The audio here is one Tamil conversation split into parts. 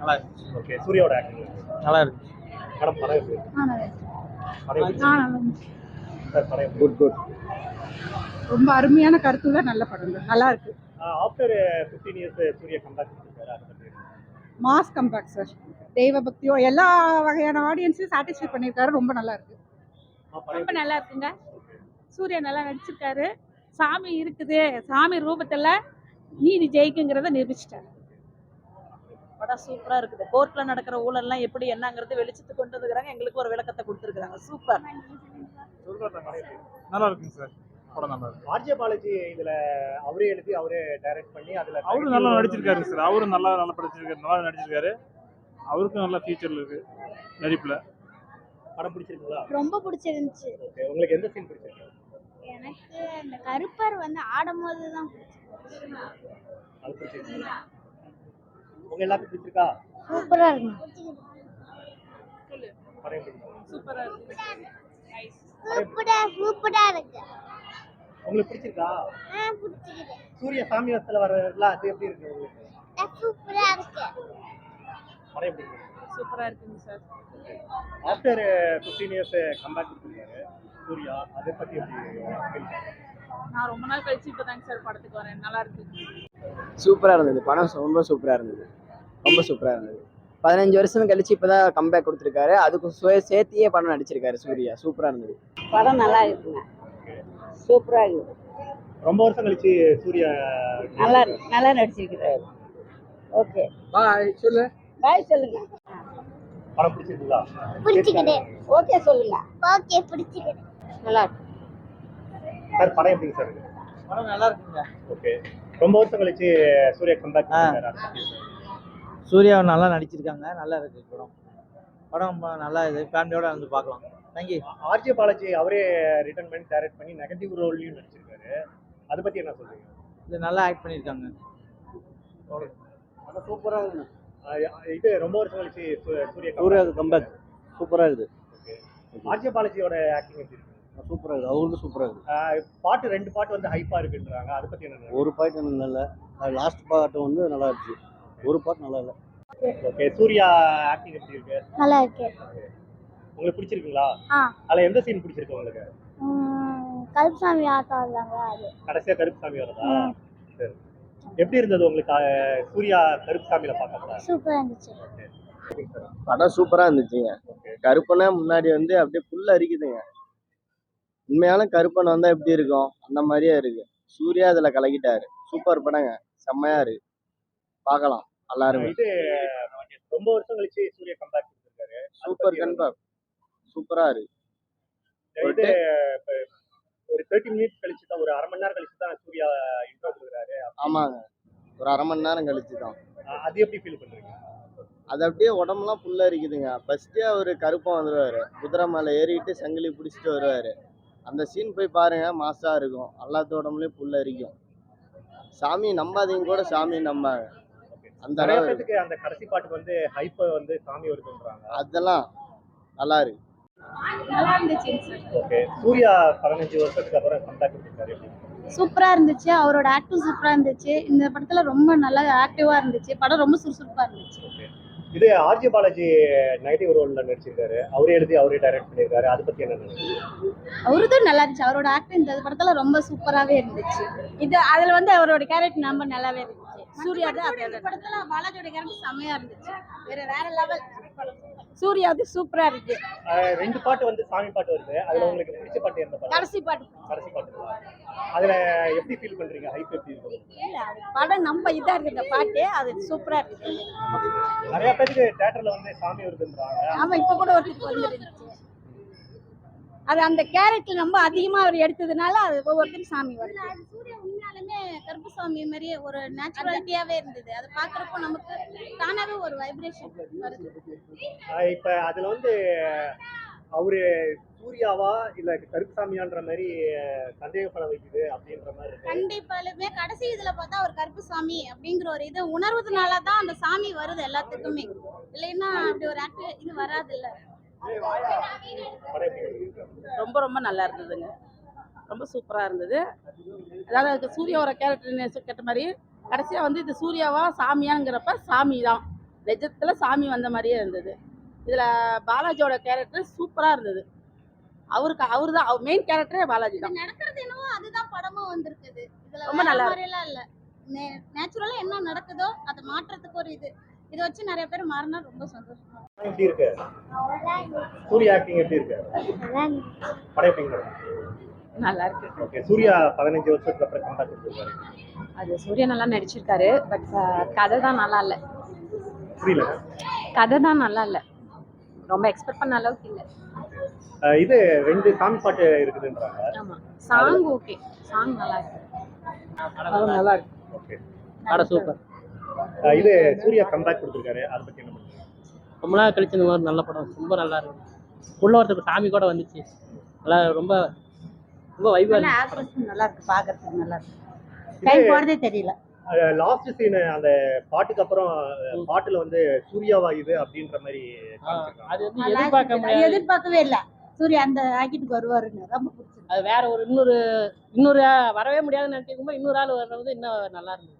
நல்லா இருந்துச்சு. ஓகே. சூர்யாவோட ஆக்டிங் நல்லா இருந்துச்சு. படம் படம் எப்படி இருக்கு? படம் எப்படி இருக்கு? சார் படம் எப்படி குட் குட். ரொம்ப அருமையான கருத்துள்ள நல்ல படம் தான். நல்லா இருக்கு. ஆஃப்டர் 15 இயர்ஸ் சூர்யா கம்பேக் பண்ணிருக்காரு. அதை பத்தி மாஸ் கம்பேக் சார். தெய்வ பக்தியோ எல்லா வகையான ஆடியன்ஸையும் சாட்டிஸ்ஃபை பண்ணியிருக்காரு. ரொம்ப நல்லா இருக்கு. ரொம்ப நல்லா இருக்குங்க. சூர்யா நல்லா நடிச்சிருக்காரு. சாமி இருக்குது, சாமி ரூபத்துல நீதி ஜெயிக்குங்கிறத நிரூபிச்சிட்டாரு. படம் சூப்பரா இருக்குது. கோர்ட்ல நடக்கிற ஊழல்லாம் எப்படி என்னங்கிறது வெளிச்சத்துக்கு கொண்டு வந்துக்கிறாங்க. எங்களுக்கு ஒரு விளக்கத்தை கொடுத்துருக்காங்க. சூப்பர். நல்லா இருக்குங்க சார். படம் நல்லா இருக்கு. ஆர்ஜே பாலாஜி இதுல அவரே எழுதி அவரே டைரக்ட் பண்ணி அதுல அவரும் நல்லா நடிச்சிருக்காரு சார். அவரும் நல்லா படிச்சிருக்காரு, நல்லா நடிச்சிருக்காரு. அவருக்கும் நல்ல ஃபியூச்சர்ல இருக்கு நடிப்புல. படம் பிடிச்சிருக்குங்களா? ரொம்ப பிடிச்சிருந்துச்சு. ஓகே. உங்களுக்கு எந்த சீன் பிடிச்சிருக்கு? எனக்கு அந்த கருப்பர் ஆடும்போது தான் அது பிடிச்சிருக்கு. உங்க எல்லாருக்கும் பிடிச்சிருக்கா? சூப்பரா இருக்கு. படம் எப்படி இருக்கு? சூப்பரா இருக்கு. சூப்பரா இருக்கு. உங்களுக்கு பிடிச்சிருக்கா? பிடிச்சிருக்கு. சூர்யா சாமி வசத்துல வர்றதுல அது எப்படி இருக்கு உங்களுக்கு? சூப்பரா இருக்கு. படம் எப்படி இருக்கு? சூப்பரா இருக்குங்க சார். ஆஃப்டர் 15 இயர்ஸ் கம்பேக் பண்ணிருக்காரு சூர்யா. அதை பத்தி எப்படி feel பண்றீங்க? நான் ரொம்ப நாள் கழிச்சு இப்பதாங்க சார் படத்துக்கு வரேன். நல்லா இருக்கு. சூப்பராக இருந்தது. படம் ரொம்ப சூப்பராக இருந்தது. ரொம்ப சூப்பராக இருந்தது. 15 வருஷம் கழிச்சு இப்போதான் கம்பேக் கொடுத்துருக்காரு. அதுக்கு சேர்த்தியே படம் நடிச்சிருக்காரு சூர்யா. சூப்பராக இருந்தது. படம் நல்லா இருக்குங்க. சூப்பரா இருக்குது. ரொம்ப வருஷம் கழிச்சு சூர்யா நல்லா நடிச்சிருக்கிறாரு. ஓகே. பாய் சொல்லு. பாய் சொல்லுங்க. படம் பிடிச்சிருக்குங்களா? பிடிச்சிக்கிட்டு. ஓகே சொல்லுங்க. ஓகே பிடிச்சிக்கிட்டு. நல்லா இருக்கு. சார் படம் எப்படிங்க சார் இருக்கு? படம் நல்லா இருக்குங்க. ஓகே. ரொம்ப வருஷம் கழிச்சு சூர்யா கம்பேக் பண்ணிருக்காரு. சூர்யா நல்லா நடிச்சிருக்காங்க. நல்லா இருக்கு படம். படம் நல்லா இது ஃபேமிலியோட வந்து பார்க்கலாம். தேங்க்யூ. ஆர்ஜே பாலாஜி அவரே ரிட்டர்ன் பண்ணி டைரக்ட் பண்ணி நெகட்டிவ் ரோல்லையும் நடிச்சிருக்காரு. அதை பத்தி என்ன சொல்றீங்க? இது நல்லா ஆக்ட் பண்ணியிருக்காங்க. படம் சூப்பராக இருக்கு. இது ரொம்ப வருஷம் கழிச்சு சூர்யா கம்பேக் சூப்பராக இருக்குது. ஆர்ஜே பாலாஜியோட ஆக்டிங் எப்படி இருக்கு? சூப்பராக இருக்குது. அவருக்கு சூப்பராக இருக்குது. பாட்டு 2 பாட்டு ஹைப்பா இருக்குன்றாங்க. அதை பத்தி என்ன? ஒரு பாட்டு நல்லா இல்லை. லாஸ்ட் பாட்டு நல்லா இருந்துச்சு. ஒரு பாட்டு நல்லா இல்லை. ஓகே. சூர்யா ஆக்டிங் எப்படி இருக்கு? நல்லா இருக்கு. உங்களுக்கு பிடிச்சிருக்குங்களா? அதுல எந்த சீன் பிடிச்சிருக்கு உங்களுக்கு? கருப்புசாமி ஆட்டம் ஆடுறாங்க அது. கடைசியா கருப்புசாமி வரதா? சரி. எப்படி இருந்தது உங்களுக்கு சூர்யா கருப்புசாமியில பார்க்கறதா? சூப்பரா இருந்துச்சு. படம் சூப்பராக இருந்துச்சுங்க. கருப்பனை முன்னாடி அப்படியே புல்ல அரிக்குதுங்க. உண்மையான கருப்பன் வந்தா எப்படி இருக்கும் அந்த மாதிரியே இருக்கு. சூர்யா அதுல கலக்கிட்டாரு. சூப்பர் படங்க. செம்மையா இருக்கு. பார்க்கலாம் எல்லாருமே. இது ரொம்ப வருஷம் கழிச்சு சூர்யா கம்பேக் பண்ணிருக்காரு. Super confirm. சூப்பரா இருக்கு. இது ஒரு 30 மினிட்ஸ் கழிச்சு தான், ஒரு அரை மணி நேரம் கழிச்சு தான் சூர்யா இன்ட்ரோ கொடுக்குறாரு. ஆமாங்க. ஒரு அரை மணி நேரம் கழிச்சு தான். அது எப்படி ஃபீல் பண்றீங்க? அது அப்படியே உடம்புலாம் புல்ல அரிக்குதுங்க. ஃபர்ஸ்டே அவரு கருப்பன் வந்துருவாரு. குதிரை மேல ஏறிட்டு சங்கிலி பிடிச்சிட்டு வருவாரு. அந்த சீன் போய் பாருங்க. மாசா இருக்கும். எல்லாத்து உடம்புலயும் புல்ல அரிக்கும். சாமி நம்பாதீங்க கூட சாமி நம்பாங்க. அந்த நிறைய பேருக்கு அந்த கடைசி பாட்டுக்கு ஹைப் சாமி வருதுன்றாங்க. அதெல்லாம் நல்லா இருக்கு. நல்லா இருந்துச்சு சார். ஓகே. சூர்யா 15 வருஷத்துக்கு அப்புறம் கம்பேக் பண்ணிருக்காரு. சூப்பரா இருந்துச்சு. அவரோட ஆக்டிங் சூப்பரா இருந்துச்சு. இந்த படத்துல ரொம்ப நல்லா ஆக்டிவா இருந்துச்சு. படம் ரொம்ப சுறுசுறுப்பா இருந்துச்சு. ஓகே. இது ஆர்ஜே பாலாஜி நெகட்டிவ் ரோல்ல நடிச்சிருக்காரு. அவரே எழுதி அவரே டைரக்ட் பண்ணிருக்காரு. அதை பத்தி என்ன நினைக்கிறீங்க? அவருதான் நல்லா இருந்துச்சு. அவரோட ஆக்டிங் இந்த படத்துல ரொம்ப சூப்பராவே இருந்துச்சு. இது அதுல அவரோட கேரக்டர் நம்ம நல்லாவே இருந்துச்சு. சூர்யா படத்துல பாலாஜியோட கேரக்டர் செம்மையா இருந்துச்சு. வேற லெவல். சூர்யா சூப்பரா இருக்கு. 2 பாட்டு சாமி பாட்டு வருது. அதுல உங்களுக்கு பிடிச்ச பாட்டு எந்த பாட்டு? கடைசி பாட்டு. கடைசி பாட்டு. அதுல எப்படி ஃபீல் பண்றீங்க? ஹைப் எப்படி இருக்கு? படம் நம்ம இதா இருக்கு. இந்த பாட்டு அது சூப்பரா இருக்கு. நிறைய பேருக்கு தியேட்டர்ல சாமி வருதுன்றாங்க. ஆமா, இப்ப கூட ஒருத்தருக்கு வந்துருந்துச்சு. அது அந்த கேரக்டர் ரொம்ப அதிகமா அவர் எடுத்ததுனால அது ஒவ்வொருத்தரும் சாமி வருது. சூர்யா உண்மையாலுமே கருப்புசாமி மாதிரி ஒரு நேச்சுரலிட்டியாவே இருந்தது. அதை பாக்குறப்போ நமக்கு தானாவே ஒரு வைப்ரேஷன் வருது. இப்ப அதுல அவரு சூர்யாவா இல்ல கருப்புசாமியான்ற மாதிரி சந்தேகப்பட வைக்குது அப்படின்ற மாதிரி இருக்கு. கண்டிப்பாலுமே கடைசி இதுல பார்த்தா அவர் கருப்புசாமி அப்படிங்கிற ஒரு இது உணர்வதனாலதான் அந்த சாமி வருது எல்லாத்துக்குமே. இல்லைன்னா அப்படி ஒரு இது வராது இல்ல. ரொம்ப ரொம்ப நல்லா இருந்ததுங்க. ரொம்ப சூப்பரா இருந்தது. அதாவது அதுக்கு சூர்யாவோட கேரக்டர் கேட்ட மாதிரி கடைசியா இது சூர்யாவா சாமியாங்கிறப்ப சாமி தான். நிஜத்துல சாமி வந்த மாதிரியே இருந்தது. இதுல பாலாஜியோட கேரக்டர் சூப்பரா இருந்தது. அவரு தான் மெயின் கேரக்டரே பாலாஜி இது தான். நடக்கிறது என்னவோ அதுதான் படமும் வந்திருக்குது. இதுல ரொம்ப வேற நல்லா மாதிரி எல்லாம் இல்ல. நேச்சுரலா என்ன நடக்குதோ அதை மாற்றத்துக்கு ஒரு இது. இதை வச்சு நிறைய பேர் மாறினா ரொம்ப சந்தோஷமா இருக்கும். படம் எப்படி இருக்கு? சூர்யா ஆக்டிங் எப்படி இருக்கு? படம் எப்படி இருக்கு? நல்லா இருக்கு. ஓகே, சூர்யா 15 வருஷத்துக்கு அப்புறம் கம்பேக் கொடுத்துருக்காரு. அது சூர்யா நல்லா நடிச்சிருக்காரு. பட் கதை தான் நல்லா இல்லை. புரியல. கதை தான் நல்லா இல்லை. ரொம்ப எக்ஸ்பெக்ட் பண்ண அளவுக்கு இல்லை. இது 2 சாமி பாட்டு இருக்குதுன்றாங்க. ஆமா, சாங் ஓகே. சாங் நல்லா இருக்கு. நல்லா இருக்கு. ஓகே. படம் சூப்பர். இது சூர்யா கம்பேக் கொடுத்துருக்காரு. அதை பத்தி என்ன பண்ணுங்க? ரொம்ப நாள் கழிச்சு இந்த மாதிரி நல்ல படம் ரொம்ப நல்லா இருக்கு. உள்ள ஒருத்தருக்கு சாமி கூட வந்துச்சு. நல்லா ரொம்ப ரொம்ப வைபா இருக்கு. நல்லா இருக்கு, பாக்குறதுக்கு நல்லா இருக்கு. டைம் போறதே தெரியல. லாஸ்ட் சீன் அந்த பாட்டுக்கு அப்புறம் பாட்டுல வந்து சூர்யாவா இது அப்படின்ற மாதிரி காமிச்சிருக்காங்க. அது வந்து எதிர்பார்க்க முடியாது. எதிர்பார்க்கவே இல்ல சூர்யா அந்த ஆக்கிட்டுக்கு வருவாருன்னு. ரொம்ப பிடிச்சிருக்கு. அது வேற ஒரு இன்னொரு வரவே முடியாதுன்னு நினைச்சிருக்கும்போது இன்னொரு ஆள் வர்றது இன்னும் நல்லா இருந்தது.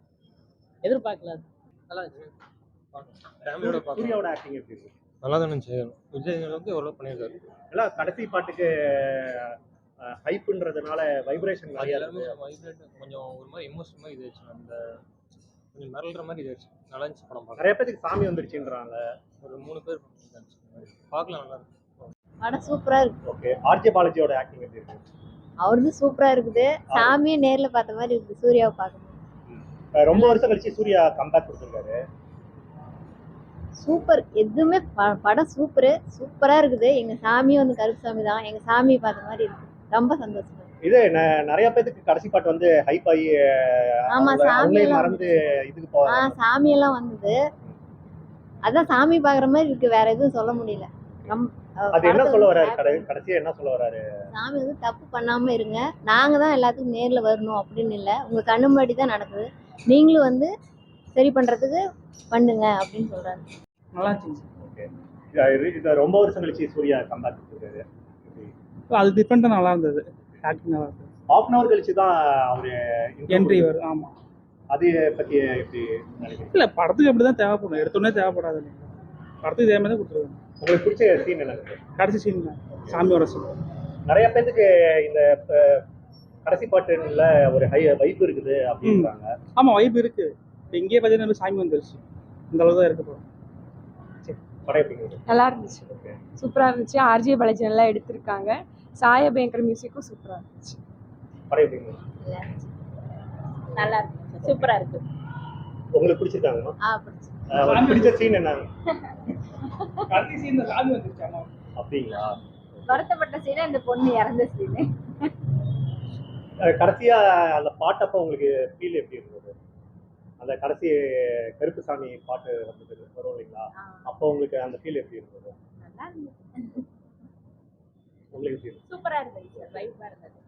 எதிர்பார்க்கல. அது நல்லா இருந்துச்சு. சூர்யாவோட ஆக்டிங் எப்படி இருக்கு? நல்லா தானே செய்யணும். விஜய் அளவுக்கு எவ்வளோ பண்ணியிருக்காரு. எல்லாம் கடைசி பாட்டுக்கு ஹைப்புன்றதுனால வைப்ரேஷன் நிறைய எல்லாருமே இருக்கு. வைப்ரேட் கொஞ்சம் ஒரு மாதிரி எமோஷன் மாதிரி இதாச்சு. அந்த கொஞ்சம் மிரள்ற மாதிரி இதாச்சு. நல்லா இருந்துச்சு படம் பார்க்க. நிறைய பேருக்கு சாமி வந்துருச்சுன்றாங்க. ஒரு 3 பேர் பார்க்கலாம், நல்லா இருக்கு. படம் சூப்பரா இருக்கு. ஓகே, ஆர்ஜே பாலாஜியோட ஆக்டிங் எப்படி இருக்கு? அவரது சூப்பரா இருக்குது. சாமியை நேர்ல பார்த்த மாதிரி இருக்கு சூர்யாவை பார்க்கணும். ரொம்ப வருஷம் கழிச்சு சூர்யா கம்பேக் கொடுத்துருக்காரு. சூப்பர். எதுவுமே படம் சூப்பரா இருக்குது. எங்க சாமியும் வந்து கருப்பு சாமி தான். எங்க சாமியை பார்த்த மாதிரி இருக்கு. ரொம்ப சந்தோஷமா இருக்கு. இது நிறைய பேருக்கு கடைசி பாட்டு வந்து ஹைப் ஆகி ஆமா, சாமியெல்லாம் மறந்து இதுக்கு போவாங்க. சாமியெல்லாம் வந்தது. அதான் சாமி பாக்குற மாதிரி இருக்கு. வேற எதுவும் சொல்ல முடியல. அது என்ன சொல்ல வர்றாரு? கடைசியா என்ன சொல்ல வர்றாரு? சாமி வந்து தப்பு பண்ணாம இருங்க. நாங்க தான் எல்லாத்துக்கும் நேர்ல வரணும் அப்படின்னு இல்லை. உங்க கண்ணு முன்னாடி தான் நடக்குது. நீங்களும் வந்து சரி பண்றதுக்கு பண்ணுங்க அப்படின்னு சொல்றாரு. நல்லா இருந்துச்சு. ஓகே, இது ரொம்ப வருஷம் கழிச்சு சூர்யா கம்பேக் கொடுத்துருக்காரு. அது டிஃப்ரெண்டாக நல்லா இருந்தது. ஆக்டிங் நல்லா இருந்தது. ஹாஃப் அன் ஹவர் கழிச்சு தான் அவரு என்ட்ரி வரும். ஆமாம். அது பத்தி எப்படி நினைக்கிறீங்க? இல்லை, படத்துக்கு அப்படி தான் தேவைப்படும். எடுத்தோடனே தேவைப்படாது. இல்லைங்களா, படத்துக்கு இதே மாதிரி தான் கொடுத்துருவாங்க. உங்களுக்கு பிடிச்ச சீன் என்ன இருக்கு? கடைசி சீன் தான் சாமியோட சீன். நிறைய பேருக்கு இந்த கடைசி பாட்டுல ஒரு வைப் இருக்குது அப்படின்றாங்க. ஆமாம், வைப் இருக்கு. இப்போ இங்கேயே பார்த்தீங்கன்னா சாமி வந்துருச்சு. இந்த அளவு தான் இருக்க போகிறோம். படம் எப்படி இருக்கு? நல்லா இருந்துச்சு. ஓகே, சூப்பரா இருந்துச்சு. ஆர்ஜே பாலாஜி நல்லா எடுத்திருக்காங்க. சாய பயங்கர மியூசிக்கும் சூப்பரா இருந்துச்சு. படம் எப்படி இருக்கு? நல்லா இருக்கு. சூப்பரா இருக்கு. உங்களுக்கு பிடிச்சிருக்காங்கம்மா? பிடிச்சி. உங்களுக்கு பிடிச்ச சீன் என்ன? கடைசி சீன் தான் சாமி வந்துருச்சு. ஆமாம். அப்படிங்களா? வருத்தப்பட்ட சீனா இந்த பொண்ணு இறந்த சீனு. கடைசியா அந்த பாட்டப்ப உங்களுக்கு ஃபீல் எப்படி இருந்தது? அந்த கடைசி கருப்பு சாமி பாட்டு வந்தது வரும் இல்லைங்களா, அப்போ உங்களுக்கு அந்த ஃபீல் எப்படி இருந்தது? நல்லா இருந்துச்சு. உங்களுக்கு எப்படி இருந்தது? சூப்பரா இருந்துச்சு. வைபா இருந்தது.